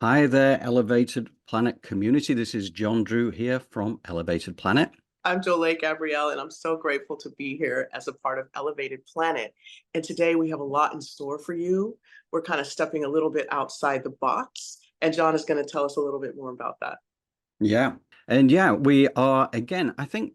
Hi there, Elevated Planet community. This is John Drew here from Elevated Planet. I'm Jolé Gabrielle, and I'm so grateful to be here as a part of Elevated Planet. And today we have a lot in store for you. We're kind of stepping a little bit outside the box, and John is going to tell us a little bit more about that. Yeah. And yeah, we are, again, I think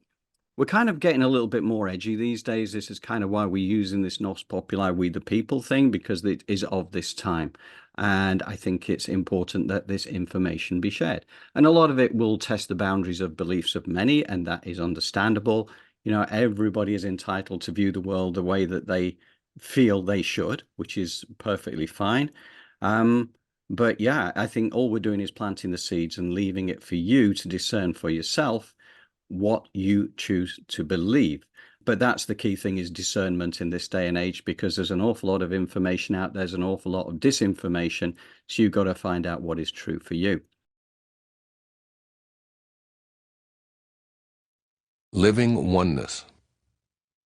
we're kind of getting a little bit more edgy these days. This is kind of why we're using this Nos Populi, we the people thing, because it is of this time. And I think it's important that this information be shared. And a lot of it will test the boundaries of beliefs of many, and that is understandable. You know, everybody is entitled to view the world the way that they feel they should, which is perfectly fine. But yeah, I think all we're doing is planting the seeds and leaving it for you to discern for yourself what you choose to believe. But that's the key thing, is discernment in this day and age, because there's an awful lot of information out there. There's an awful lot of disinformation. So you've got to find out what is true for you. Living oneness.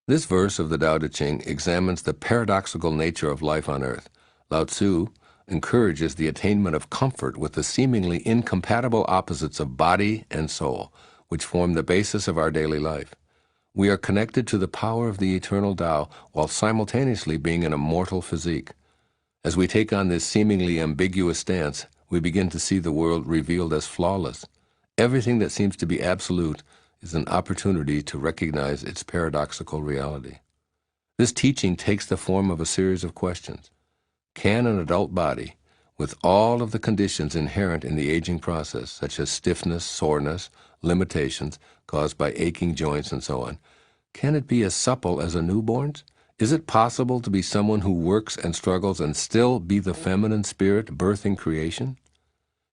This verse of the Tao Te Ching examines the paradoxical nature of life on earth. Lao Tzu encourages the attainment of comfort with the seemingly incompatible opposites of body and soul, which form the basis of our daily life. We are connected to the power of the eternal Tao while simultaneously being in a mortal physique. As we take on this seemingly ambiguous stance, we begin to see the world revealed as flawless. Everything that seems to be absolute is an opportunity to recognize its paradoxical reality. This teaching takes the form of a series of questions. Can an adult body, with all of the conditions inherent in the aging process, such as stiffness, soreness, limitations caused by aching joints and so on, can it be as supple as a newborn's? Is it possible to be someone who works and struggles and still be the feminine spirit birthing creation?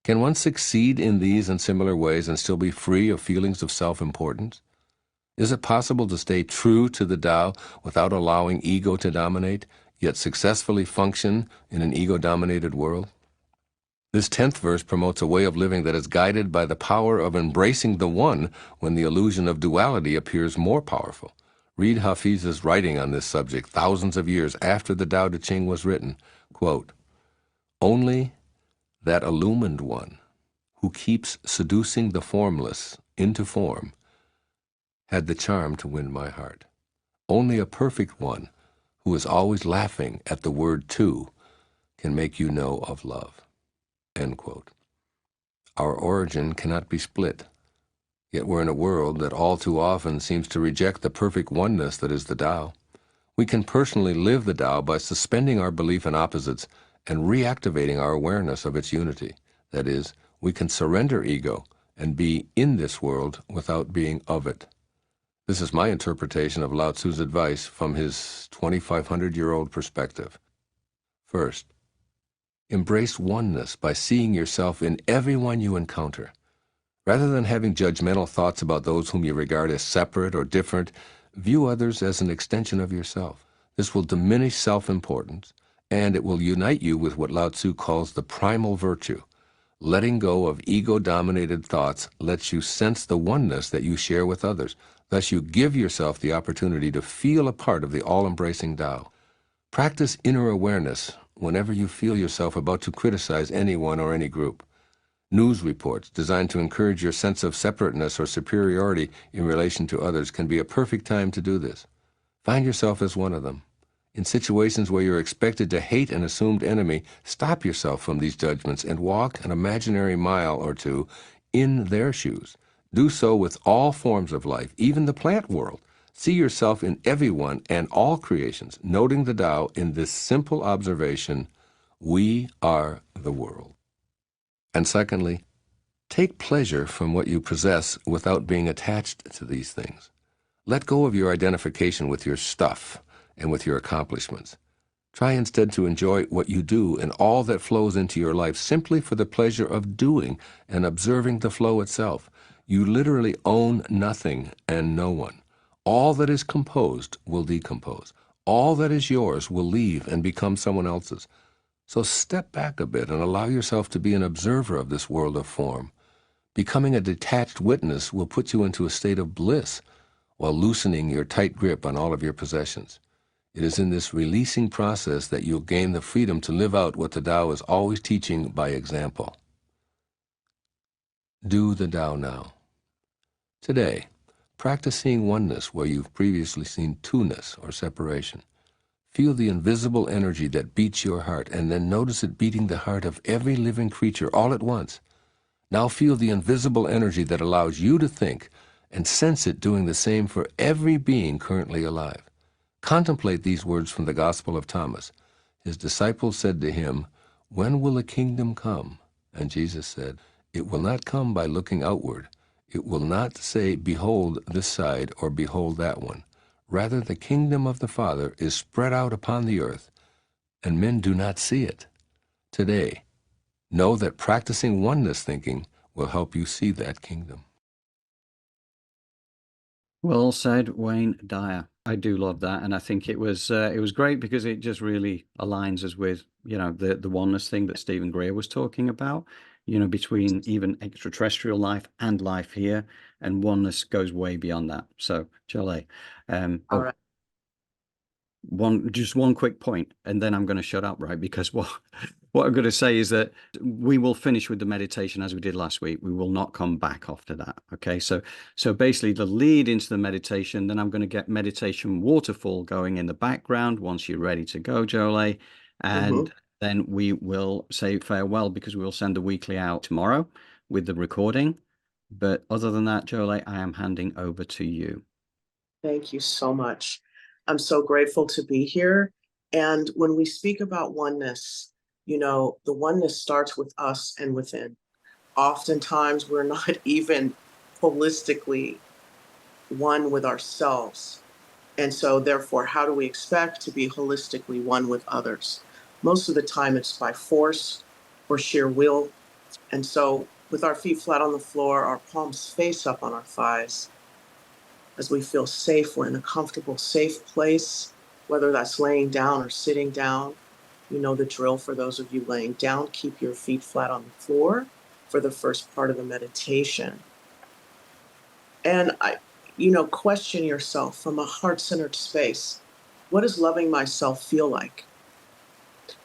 Can one succeed in these and similar ways and still be free of feelings of self-importance? Is it possible to stay true to the Tao without allowing ego to dominate, yet successfully function in an ego-dominated world? This 10th verse promotes a way of living that is guided by the power of embracing the one when the illusion of duality appears more powerful. Read Hafiz's writing on this subject thousands of years after the Tao Te Ching was written. Quote, "Only that illumined one, who keeps seducing the formless into form, had the charm to win my heart. Only a perfect one, who is always laughing at the word two, can make you know of love." End quote. Our origin cannot be split, yet we're in a world that all too often seems to reject the perfect oneness that is the Tao. We can personally live the Tao by suspending our belief in opposites and reactivating our awareness of its unity. That is, we can surrender ego and be in this world without being of it. This is my interpretation of Lao Tzu's advice from his 2,500-year-old perspective. First, embrace oneness by seeing yourself in everyone you encounter. Rather than having judgmental thoughts about those whom you regard as separate or different, view others as an extension of yourself. This will diminish self-importance, and it will unite you with what Lao Tzu calls the primal virtue. Letting go of ego-dominated thoughts lets you sense the oneness that you share with others. Thus you give yourself the opportunity to feel a part of the all-embracing Tao. Practice inner awareness whenever you feel yourself about to criticize anyone or any group. News reports designed to encourage your sense of separateness or superiority in relation to others can be a perfect time to do this. Find yourself as one of them. In situations where you're expected to hate an assumed enemy, stop yourself from these judgments and walk an imaginary mile or two in their shoes. Do so with all forms of life, even the plant world. See yourself in everyone and all creations, noting the Tao in this simple observation: we are the world. And secondly, take pleasure from what you possess without being attached to these things. Let go of your identification with your stuff and with your accomplishments. Try instead to enjoy what you do and all that flows into your life simply for the pleasure of doing and observing the flow itself. You literally own nothing and no one. All that is composed will decompose. All that is yours will leave and become someone else's. So step back a bit and allow yourself to be an observer of this world of form. Becoming a detached witness will put you into a state of bliss while loosening your tight grip on all of your possessions. It is in this releasing process that you'll gain the freedom to live out what the Tao is always teaching by example. Do the Tao now. Today, practice seeing oneness where you've previously seen two-ness or separation. Feel the invisible energy that beats your heart, and then notice it beating the heart of every living creature all at once. Now feel the invisible energy that allows you to think, and sense it doing the same for every being currently alive. Contemplate these words from the Gospel of Thomas. His disciples said to him, "When will the kingdom come?" And Jesus said, "It will not come by looking outward. It will not say, 'Behold this side,' or 'Behold that one.' Rather, the kingdom of the Father is spread out upon the earth, and men do not see it. Today, know that practicing oneness thinking will help you see that kingdom." Well said, Wayne Dyer. I do love that, and I think it was great because it just really aligns us with, you know, the oneness thing that Stephen Greer was talking about, you know, between even extraterrestrial life and life here, and oneness goes way beyond that. So, Jolé, All right. just one quick point, and then I'm going to shut up, right? Because what I'm going to say is that we will finish with the meditation as we did last week. We will not come back after that. Okay, so basically the lead into the meditation, then I'm going to get meditation waterfall going in the background once you're ready to go, Jolé, and then we will say farewell because we will send the weekly out tomorrow with the recording. But other than that, Jolé, I am handing over to you. Thank you so much. I'm so grateful to be here. And when we speak about oneness, you know, the oneness starts with us and within. Oftentimes, we're not even holistically one with ourselves. And so, therefore, how do we expect to be holistically one with others? Most of the time, it's by force or sheer will. And so, with our feet flat on the floor, our palms face up on our thighs, as we feel safe, we're in a comfortable, safe place, whether that's laying down or sitting down. You know the drill for those of you laying down. Keep your feet flat on the floor for the first part of the meditation. And question yourself from a heart-centered space. What does loving myself feel like?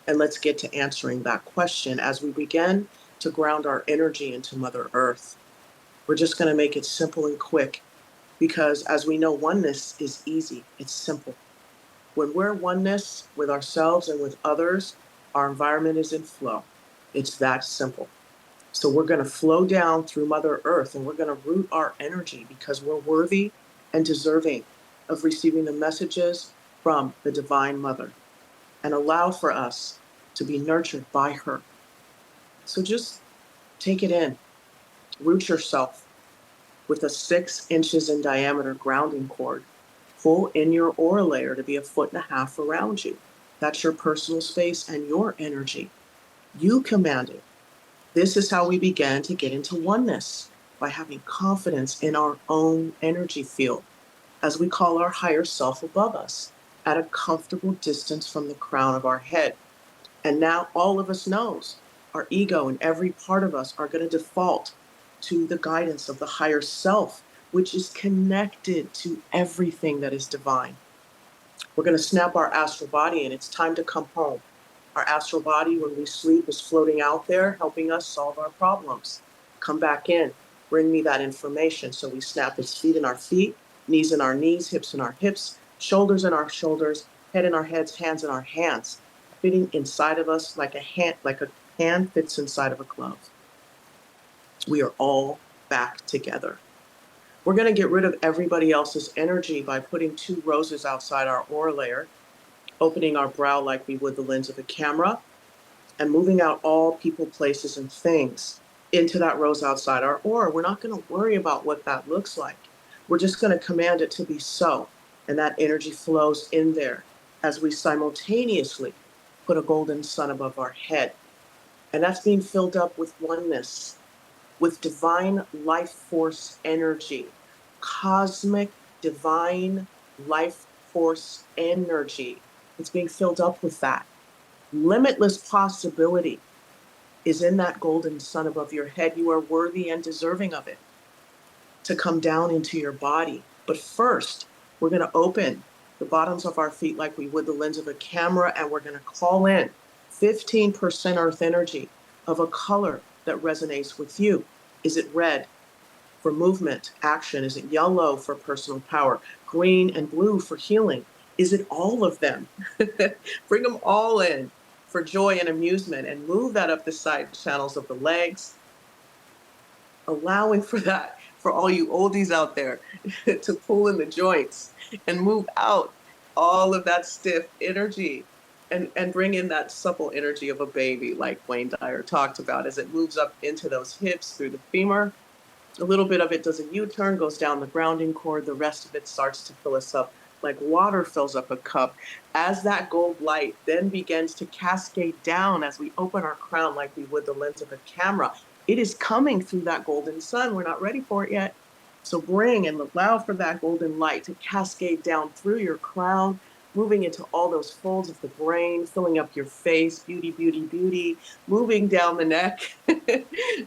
And let's get to answering that question as we begin to ground our energy into Mother Earth. We're just going to make it simple and quick, because as we know, oneness is easy. It's simple. When we're oneness with ourselves and with others, our environment is in flow. It's that simple. So we're going to flow down through Mother Earth, and we're going to root our energy because we're worthy and deserving of receiving the messages from the Divine Mother, and allow for us to be nurtured by her. So just take it in. Root yourself with a 6 inches in diameter grounding cord. Pull in your aura layer to be 1.5 feet around you. That's your personal space and your energy. You command it. This is how we began to get into oneness, by having confidence in our own energy field, as we call our higher self above us, at a comfortable distance from the crown of our head. And now all of us knows our ego and every part of us are going to default to the guidance of the higher self, which is connected to everything that is divine. We're going to snap our astral body, and it's time to come home. Our astral body, when we sleep, is floating out there, helping us solve our problems. Come back in, bring me that information. So we snap its feet in our feet, knees in our knees, hips in our hips, shoulders in our shoulders, head in our heads, hands in our hands, fitting inside of us like a hand fits inside of a glove. We are all back together. We're going to get rid of everybody else's energy by putting 2 roses outside our aura layer, opening our brow like we would the lens of a camera, and moving out all people, places, and things into that rose outside our aura. We're not going to worry about what that looks like. We're just going to command it to be so, and that energy flows in there as we simultaneously put a golden sun above our head. And that's being filled up with oneness, with divine life force energy, cosmic divine life force energy. It's being filled up with that. Limitless possibility is in that golden sun above your head. You are worthy and deserving of it to come down into your body. But first, we're going to open the bottoms of our feet like we would the lens of a camera, and we're going to call in 15% earth energy of a color that resonates with you. Is it red for movement, action? Is it yellow for personal power? Green and blue for healing? Is it all of them? Bring them all in for joy and amusement, and move that up the side channels of the legs, allowing for that, for all you oldies out there, to pull in the joints and move out all of that stiff energy, and bring in that supple energy of a baby, like Wayne Dyer talked about, as it moves up into those hips through the femur. A little bit of it does a U-turn, goes down the grounding cord. The rest of it starts to fill us up like water fills up a cup. As that gold light then begins to cascade down as we open our crown like we would the lens of a camera, it is coming through that golden sun. We're not ready for it yet. So bring and allow for that golden light to cascade down through your crown, moving into all those folds of the brain, filling up your face, beauty, beauty, beauty, moving down the neck,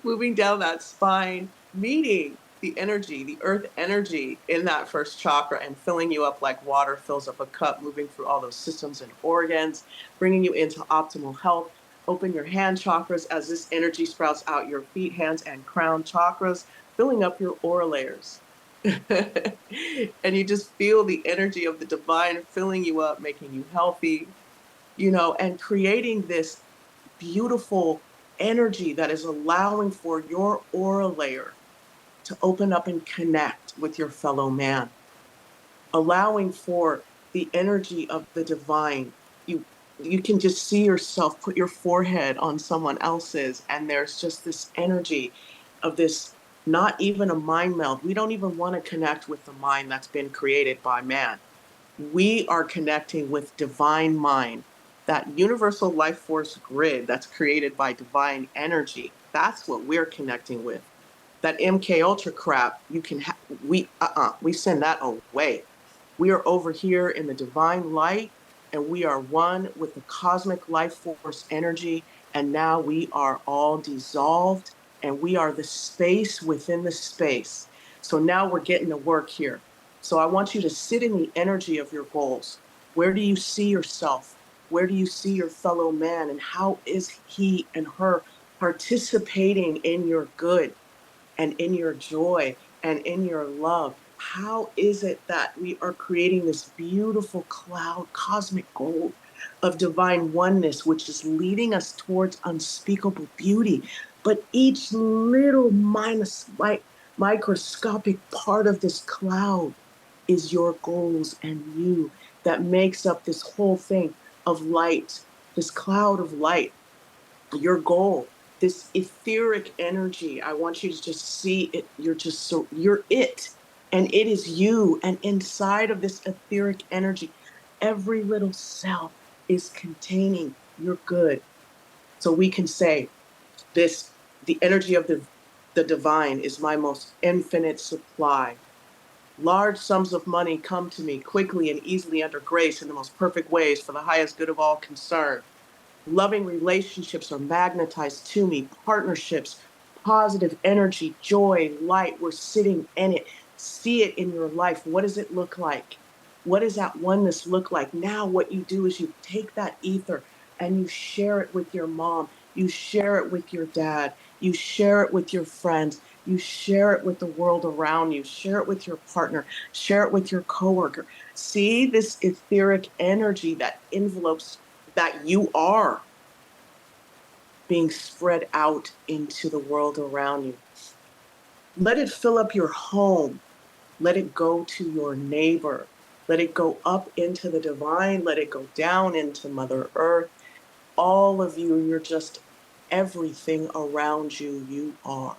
moving down that spine, meeting the energy, the earth energy in that first chakra, and filling you up like water fills up a cup, moving through all those systems and organs, bringing you into optimal health. Open your hand chakras as this energy sprouts out your feet, hands, and crown chakras, filling up your aura layers. And you just feel the energy of the divine filling you up, making you healthy, and creating this beautiful energy that is allowing for your aura layer to open up and connect with your fellow man, allowing for the energy of the divine. You can just see yourself put your forehead on someone else's, and there's just this energy of this, not even a mind meld. We don't even want to connect with the mind that's been created by man. We are connecting with divine mind, that universal life force grid that's created by divine energy. That's what we're connecting with. That MK Ultra crap, we send that away. We are over here in the divine light, and we are one with the cosmic life force energy. And now we are all dissolved, and we are the space within the space. So now we're getting to work here. So I want you to sit in the energy of your goals. Where do you see yourself? Where do you see your fellow man? And how is he and her participating in your good and in your joy and in your love? How is it that we are creating this beautiful cloud, cosmic gold of divine oneness, which is leading us towards unspeakable beauty? But each little microscopic part of this cloud is your goals and you, that makes up this whole thing of light, this cloud of light, your goal, this etheric energy. I want you to just see it. You're it, and it is you. And inside of this etheric energy, every little cell is containing your good. So we can say this, the energy of the divine is my most infinite supply. Large sums of money come to me quickly and easily under grace in the most perfect ways for the highest good of all concerned. Loving relationships are magnetized to me, partnerships, positive energy, joy, light. We're sitting in it. See it in your life. What does it look like? What does that oneness look like? Now what you do is you take that ether and you share it with your mom. You share it with your dad. You share it with your friends. You share it with the world around you. Share it with your partner. Share it with your coworker. See this etheric energy that envelopes, that you are, being spread out into the world around you. Let it fill up your home. Let it go to your neighbor. Let it go up into the divine. Let it go down into Mother Earth. All of you, you're just everything around you, you are.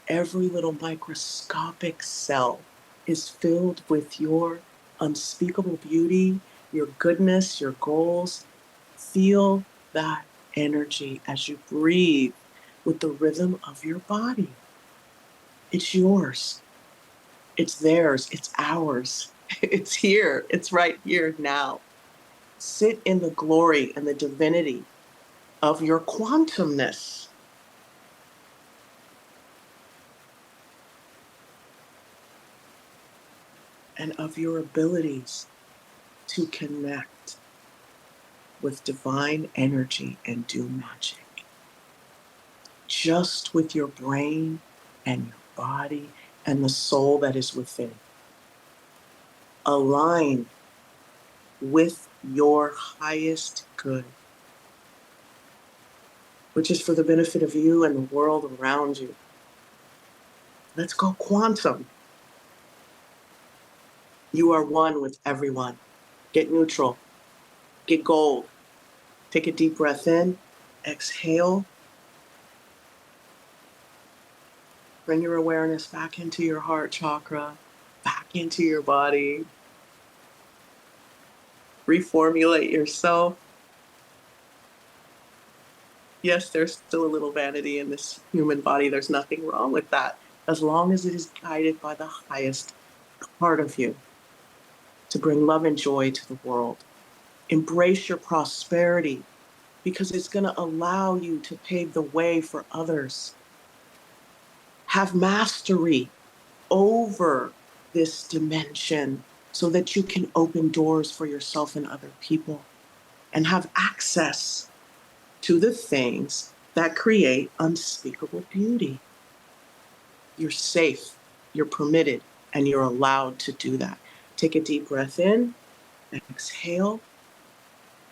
Every little microscopic cell is filled with your unspeakable beauty, your goodness, your goals. Feel that energy as you breathe with the rhythm of your body. It's yours. It's theirs. It's ours. It's here. It's right here now. Sit in the glory and the divinity of your quantumness. And of your abilities to connect with divine energy and do magic. just with your brain and your body and the soul that is within. Align with your highest good, which is for the benefit of you and the world around you. Let's go quantum. You are one with everyone. Get neutral. Get gold. Take a deep breath in. Exhale. Bring your awareness back into your heart chakra, back into your body. Reformulate yourself. Yes, there's still a little vanity in this human body. There's nothing wrong with that, as long as it is guided by the highest part of you to bring love and joy to the world. Embrace your prosperity, because it's going to allow you to pave the way for others. Have mastery over this dimension so that you can open doors for yourself and other people and have access to the things that create unspeakable beauty. You're safe, you're permitted, and you're allowed to do that. Take a deep breath in, exhale.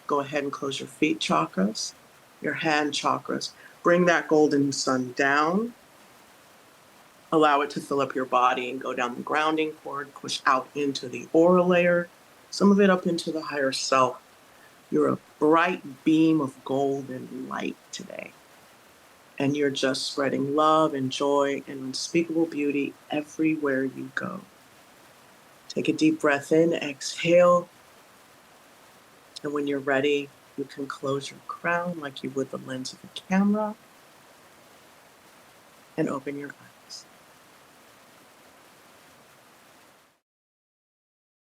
Go ahead and close your feet chakras, your hand chakras. Bring that golden sun down. Allow it to fill up your body and go down the grounding cord, push out into the aura layer, some of it up into the higher self. You're a bright beam of golden light today. And you're just spreading love and joy and unspeakable beauty everywhere you go. Take a deep breath in, exhale. And when you're ready, you can close your crown like you would the lens of a camera and open your eyes.